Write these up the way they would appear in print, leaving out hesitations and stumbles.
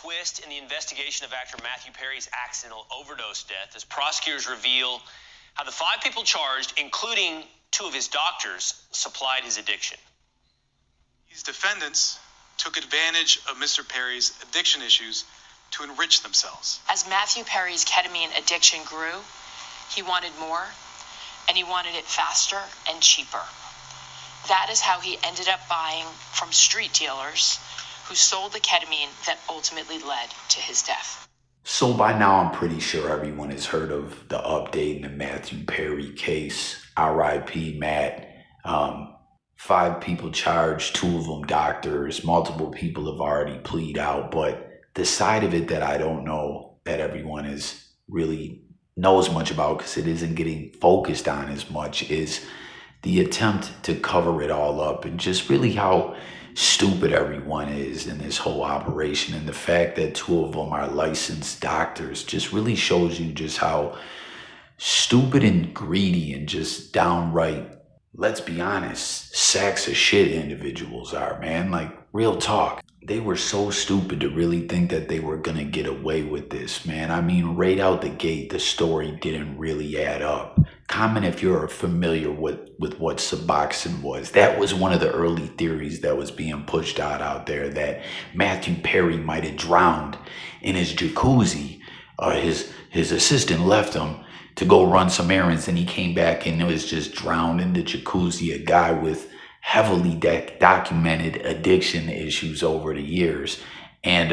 twist in the investigation of actor Matthew Perry's accidental overdose death as prosecutors reveal how the 5 people charged, including 2 of his doctors, supplied his addiction. These defendants took advantage of Mr. Perry's addiction issues to enrich themselves. As Matthew Perry's ketamine addiction grew, he wanted more, and he wanted it faster and cheaper. That is how he ended up buying from street dealers who sold the ketamine that ultimately led to his death. So by now, I'm pretty sure everyone has heard of the update in the Matthew Perry case. R.I.P. Matt. 5 people charged, 2 of them doctors. Multiple people have already pleaded out. But the side of it that I don't know that everyone is really knows much about, because it isn't getting focused on as much, is the attempt to cover it all up, and just really how stupid everyone is in this whole operation. And the fact that 2 of them are licensed doctors just really shows you just how stupid and greedy and just downright, let's be honest, sacks of shit individuals are, man. Like, real talk. They were so stupid to really think that they were gonna get away with this, man. I mean, right out the gate, the story didn't really add up. Comment if you're familiar with what Suboxone was. That was one of the early theories that was being pushed out there, that Matthew Perry might have drowned in his jacuzzi. His assistant left him to go run some errands, and he came back and it was just drowned in the jacuzzi. A guy with heavily documented addiction issues over the years, and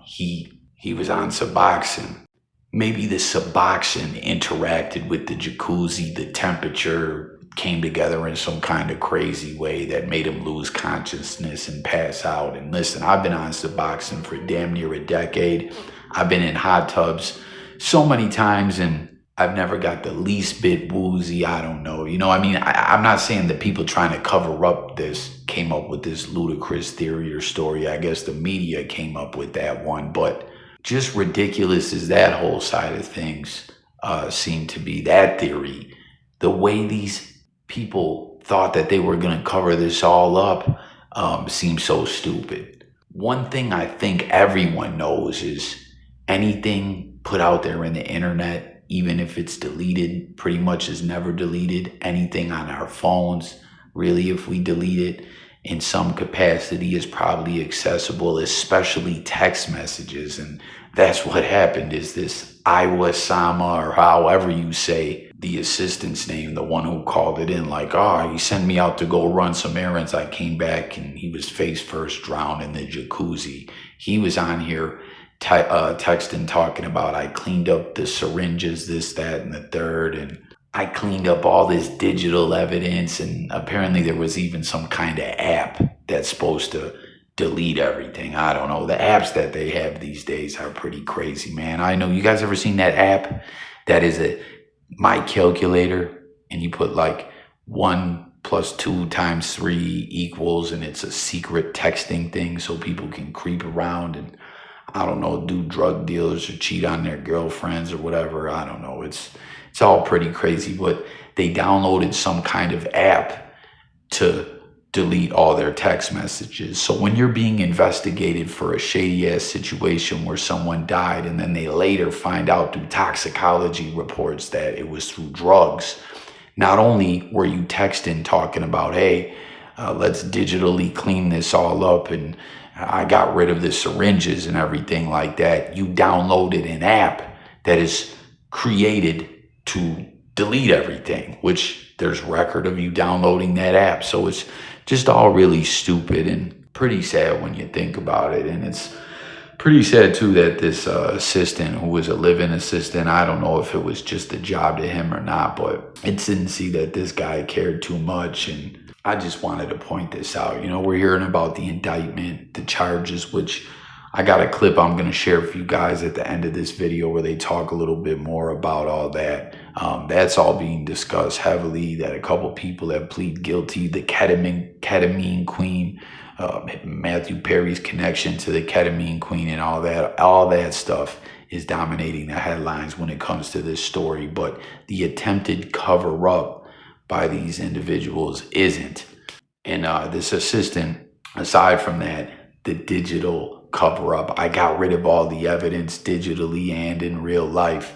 he was on Suboxone. Maybe the Suboxone interacted with the jacuzzi, the temperature came together in some kind of crazy way that made him lose consciousness and pass out. And listen, I've been on Suboxone for damn near a decade. I've been in hot tubs so many times, and I've never got the least bit woozy. I don't know. You know, I mean, I'm not saying that people trying to cover up this came up with this ludicrous theory or story. I guess the media came up with that one. But just ridiculous as that whole side of things seemed to be, that theory, the way these people thought that they were going to cover this all up seems so stupid. One thing I think everyone knows is anything put out there in the internet, even if it's deleted, pretty much is never deleted. Anything on our phones, really, if we delete it in some capacity, is probably accessible, especially text messages. And that's what happened, is this Iwa-sama, or however you say the assistant's name, the one who called it in, like, oh, he sent me out to go run some errands. I came back and he was face first drowned in the jacuzzi. He was on here texting, talking about, I cleaned up the syringes, this, that, and the third, and I cleaned up all this digital evidence. And apparently there was even some kind of app that's supposed to delete everything. I don't know. The apps that they have these days are pretty crazy, man. I know. You guys ever seen that app that is my calculator, and you put like 1 + 2 × 3 equals, and it's a secret texting thing so people can creep around and, I don't know, do drug deals or cheat on their girlfriends or whatever. I don't know. It's all pretty crazy. But they downloaded some kind of app to delete all their text messages. So when you're being investigated for a shady ass situation where someone died, and then they later find out through toxicology reports that it was through drugs, not only were you texting talking about, hey, let's digitally clean this all up, and I got rid of the syringes and everything like that, you downloaded an app that is created to delete everything, which there's record of you downloading that app. So it's just all really stupid and pretty sad when you think about it. And it's pretty sad too that this assistant, who was a live-in assistant, I don't know if it was just a job to him or not, but it didn't see that this guy cared too much. And I just wanted to point this out. You know, we're hearing about the indictment, the charges, which I got a clip I'm going to share with you guys at the end of this video where they talk a little bit more about all that. That's all being discussed heavily, that a couple people have pleaded guilty. The ketamine queen, Matthew Perry's connection to the ketamine queen, and all that stuff is dominating the headlines when it comes to this story. But the attempted cover up by these individuals isn't. And this assistant, aside from that, the digital cover up. I got rid of all the evidence digitally and in real life.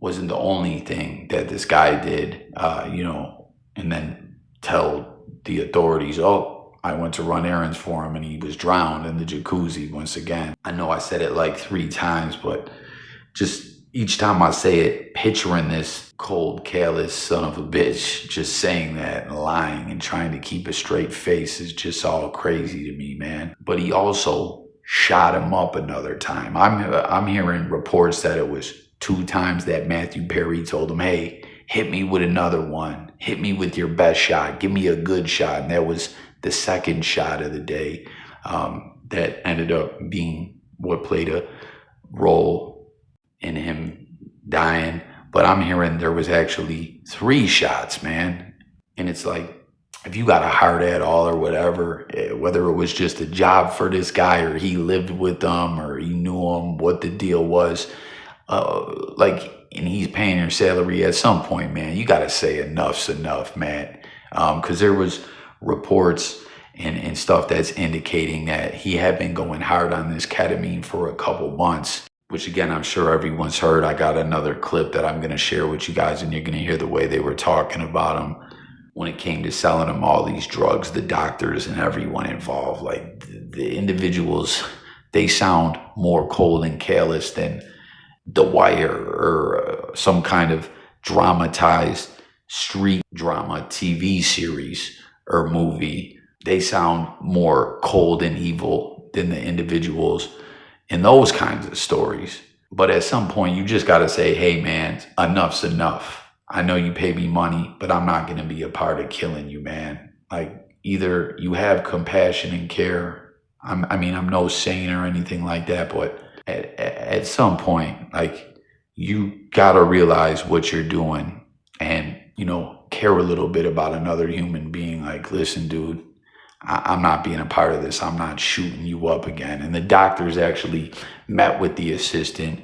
Wasn't the only thing that this guy did, and then tell the authorities, oh, I went to run errands for him and he was drowned in the jacuzzi once again. I know I said it like 3 times, but just each time I say it, picturing this cold, callous son of a bitch just saying that and lying and trying to keep a straight face is just all crazy to me, man. But he also shot him up another time. I'm hearing reports that it was 2 times that Matthew Perry told him, hey, hit me with another one. Hit me with your best shot. Give me a good shot. And that was the second shot of the day that ended up being what played a role in him dying. But I'm hearing there was actually 3 shots, man. And it's like, if you got a heart at all or whatever, whether it was just a job for this guy or he lived with them or he knew him, what the deal was, and he's paying your salary at some point, man, you got to say enough's enough, man. Because there was reports and stuff that's indicating that he had been going hard on this ketamine for a couple months, which again, I'm sure everyone's heard. I got another clip that I'm going to share with you guys, and you're going to hear the way they were talking about him when it came to selling him all these drugs, the doctors and everyone involved. Like the individuals, they sound more cold and callous than The Wire or some kind of dramatized street drama TV series or movie. They sound more cold and evil than the individuals in those kinds of stories. But at some point, you just got to say, hey, man, enough's enough. I know you pay me money, but I'm not going to be a part of killing you, man. Like, either you have compassion and care. I'm no saint or anything like that, but at some point, like, you got to realize what you're doing and, care a little bit about another human being. Like, listen, dude, I'm not being a part of this. I'm not shooting you up again. And the doctors actually met with the assistant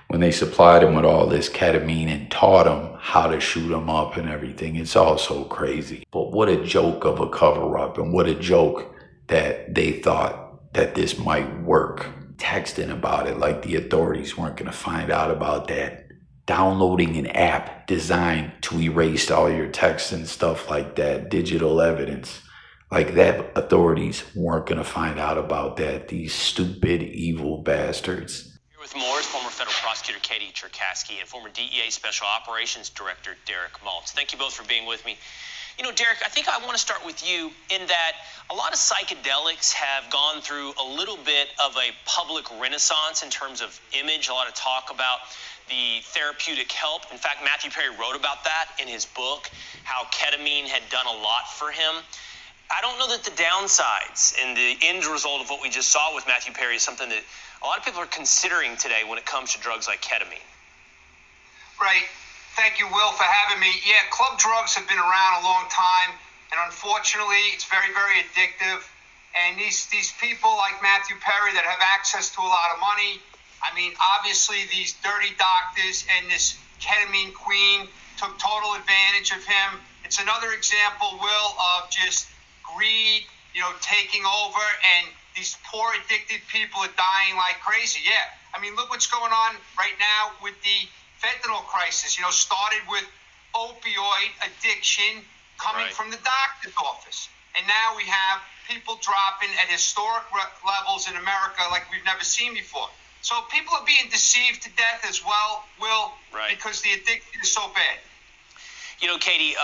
when they supplied him with all this ketamine and taught him how to shoot him up and everything. It's all so crazy. But what a joke of a cover-up, and what a joke that they thought that this might work. Texting about it like the authorities weren't going to find out about that. Downloading an app designed to erase all your texts and stuff like that, digital evidence. Like that, authorities weren't going to find out about that. These stupid, evil bastards. Here with more is former federal prosecutor Katie Cherkasky and former DEA Special Operations Director Derek Maltz. Thank you both for being with me. Derek, I think I want to start with you in that a lot of psychedelics have gone through a little bit of a public renaissance in terms of image. A lot of talk about the therapeutic help. In fact, Matthew Perry wrote about that in his book, how ketamine had done a lot for him. I don't know that the downsides and the end result of what we just saw with Matthew Perry is something that a lot of people are considering today when it comes to drugs like ketamine. Right. Thank you, Will, for having me. Yeah, club drugs have been around a long time, and unfortunately, it's very, very addictive. And these people like Matthew Perry that have access to a lot of money, obviously these dirty doctors and this ketamine queen took total advantage of him. It's another example, Will, of just greed, taking over, and these poor addicted people are dying like crazy. Yeah, look what's going on right now with the fentanyl crisis. Started with opioid addiction coming from the doctor's office, and now we have people dropping at historic levels in America like we've never seen before. So people are being deceived to death as well, Will, because the addiction is so bad. Katie,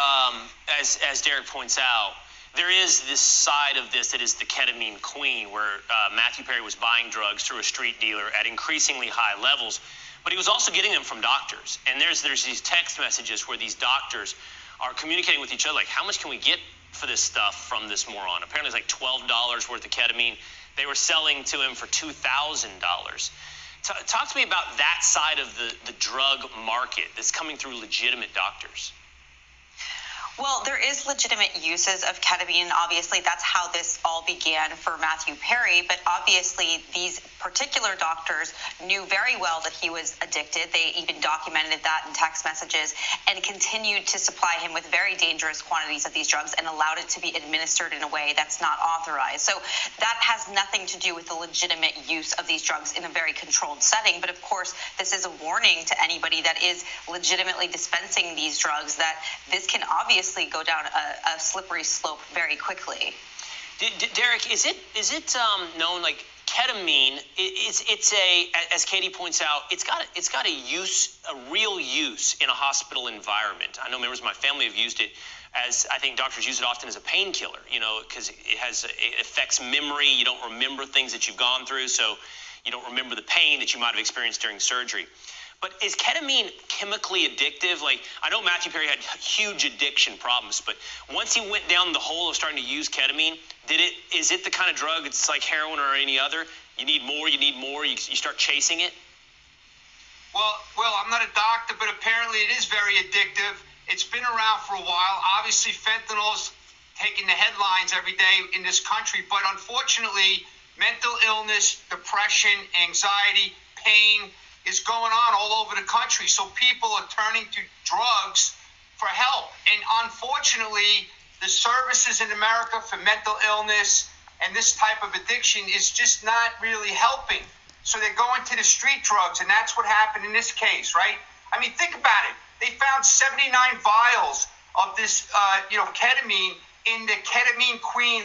as Derek points out, there is this side of this that is the ketamine queen, where Matthew Perry was buying drugs through a street dealer at increasingly high levels, but he was also getting them from doctors. And there's these text messages where these doctors are communicating with each other, like, how much can we get for this stuff from this moron? Apparently it's like $12 worth of ketamine. They were selling to him for $2,000. Talk to me about that side of the drug market that's coming through legitimate doctors. Well, there is legitimate uses of ketamine. Obviously, that's how this all began for Matthew Perry. But obviously, these particular doctors knew very well that he was addicted. They even documented that in text messages and continued to supply him with very dangerous quantities of these drugs and allowed it to be administered in a way that's not authorized. So that has nothing to do with the legitimate use of these drugs in a very controlled setting. But of course, this is a warning to anybody that is legitimately dispensing these drugs that this can obviously go down a slippery slope very quickly. Derek, is it known, like ketamine? It's a, as Katie points out, it's got a real use in a hospital environment. I know members of my family have used it as, I think doctors use it often as a painkiller, because it affects memory. You don't remember things that you've gone through, so you don't remember the pain that you might have experienced during surgery. But is ketamine chemically addictive? Like, I know Matthew Perry had huge addiction problems, but once he went down the hole of starting to use ketamine, is it the kind of drug, it's like heroin or any other? You need more, you start chasing it? Well, I'm not a doctor, but apparently it is very addictive. It's been around for a while. Obviously, fentanyl's taking the headlines every day in this country, but unfortunately, mental illness, depression, anxiety, pain, is going on all over the country. So people are turning to drugs for help. And unfortunately, the services in America for mental illness and this type of addiction is just not really helping. So they're going to the street drugs, and that's what happened in this case, right? I mean, think about it. They found 79 vials of this, ketamine in the ketamine queen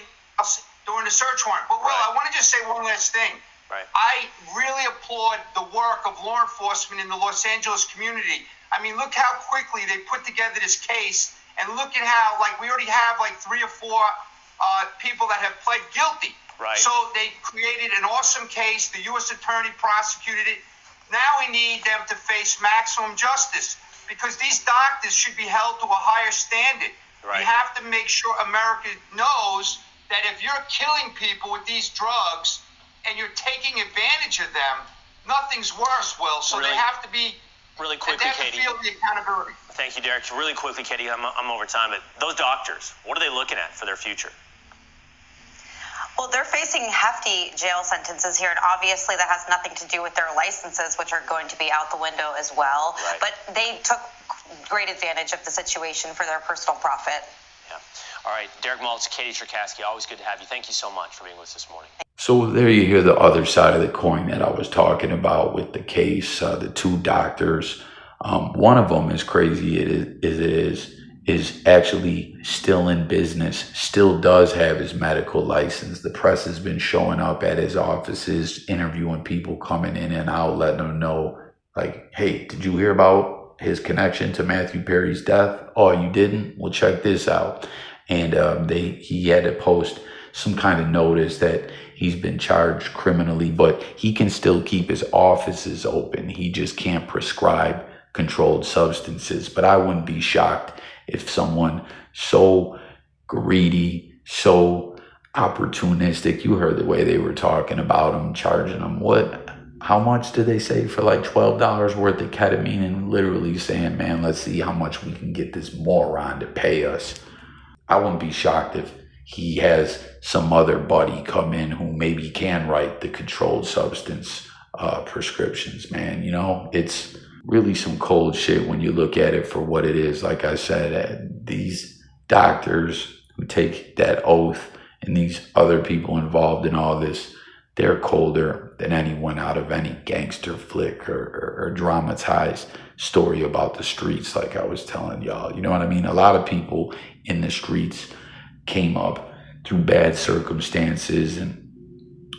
during the search warrant. But, Will, I want to just say one last thing. Right. I really applaud the work of law enforcement in the Los Angeles community. I mean, look how quickly they put together this case, and look at how, we already have 3 or 4 people that have pled guilty. Right. So they created an awesome case. The U.S. attorney prosecuted it. Now we need them to face maximum justice because these doctors should be held to a higher standard. Right. We have to make sure America knows that if you're killing people with these drugs, and you're taking advantage of them, nothing's worse, Will. So they have to be really quickly, they have Katie. to feel the accountability. Thank you, Derek. Really quickly, Katie, I'm over time, but those doctors, what are they looking at for their future? Well, they're facing hefty jail sentences here, and obviously that has nothing to do with their licenses, which are going to be out the window as well. Right. But they took great advantage of the situation for their personal profit. Yeah. All right, Derek Maltz, Katie Cherkasky, always good to have you. Thank you so much for being with us this morning. So there you hear the other side of the coin that I was talking about with the case, the 2 doctors. One of them, as crazy as it is actually still in business, still does have his medical license. The press has been showing up at his offices, interviewing people coming in and out, letting them know, like, hey, did you hear about his connection to Matthew Perry's death? Oh, you didn't? Well, check this out. And he had to post some kind of notice that he's been charged criminally, but he can still keep his offices open. He just can't prescribe controlled substances. But I wouldn't be shocked if someone so greedy, so opportunistic, you heard the way they were talking about him, charging him how much did they say for like $12 worth of ketamine, and literally saying, man, let's see how much we can get this moron to pay us. I wouldn't be shocked if he has some other buddy come in who maybe can write the controlled substance prescriptions, man. It's really some cold shit when you look at it for what it is. Like I said, these doctors who take that oath and these other people involved in all this, they're colder than anyone out of any gangster flick or dramatized story about the streets, like I was telling y'all. You know what I mean? A lot of people in the streets came up through bad circumstances, and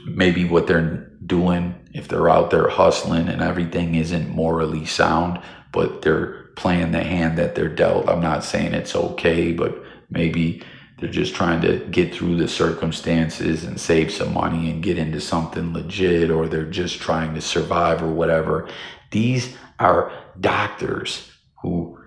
maybe what they're doing, if they're out there hustling and everything, isn't morally sound, but they're playing the hand that they're dealt. I'm not saying it's okay, but maybe they're just trying to get through the circumstances and save some money and get into something legit, or they're just trying to survive or whatever. These are doctors who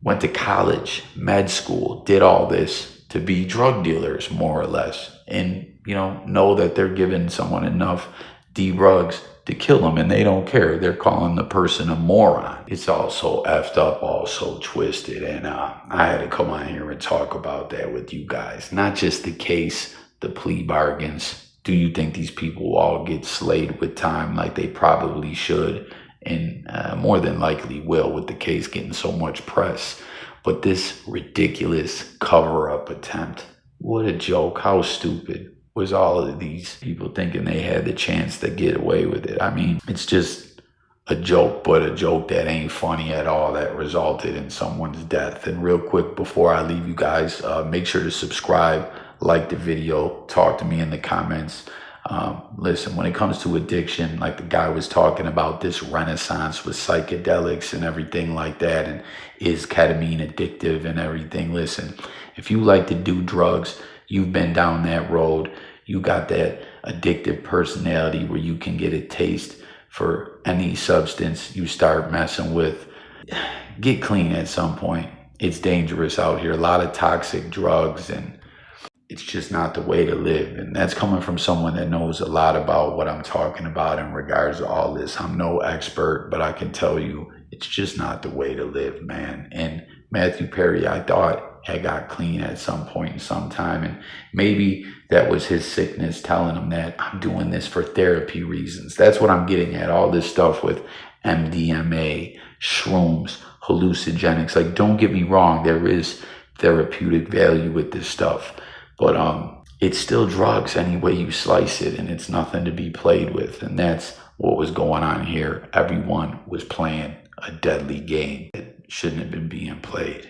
went to college, med school, did all this to be drug dealers, more or less, and know that they're giving someone enough drugs to kill him, and they don't care. They're calling the person a moron. It's all so effed up, all so twisted, and I had to come on here and talk about that with you guys. Not just the case, the plea bargains. Do you think these people will all get slayed with time like they probably should, and more than likely will, with the case getting so much press? But this ridiculous cover-up attempt, what a joke. How stupid was all of these people thinking they had the chance to get away with it? I mean, it's just a joke, but a joke that ain't funny at all, that resulted in someone's death. And real quick, before I leave you guys, make sure to subscribe, like the video, talk to me in the comments. Listen, when it comes to addiction, like the guy was talking about, this renaissance with psychedelics and everything like that, and is ketamine addictive and everything? Listen, if you like to do drugs, you've been down that road, you got that addictive personality where you can get a taste for any substance you start messing with, get clean at some point. It's dangerous out here, a lot of toxic drugs, and it's just not the way to live. And that's coming from someone that knows a lot about what I'm talking about in regards to all this. I'm no expert, but I can tell you it's just not the way to live, man. And Matthew Perry, I thought, had got clean at some point in some time, and maybe that was his sickness telling him that I'm doing this for therapy reasons. That's what I'm getting at. All this stuff with MDMA, shrooms, hallucinogenics. Like, don't get me wrong, there is therapeutic value with this stuff, but it's still drugs any way you slice it, and it's nothing to be played with. And that's what was going on here. Everyone was playing a deadly game that shouldn't have been being played.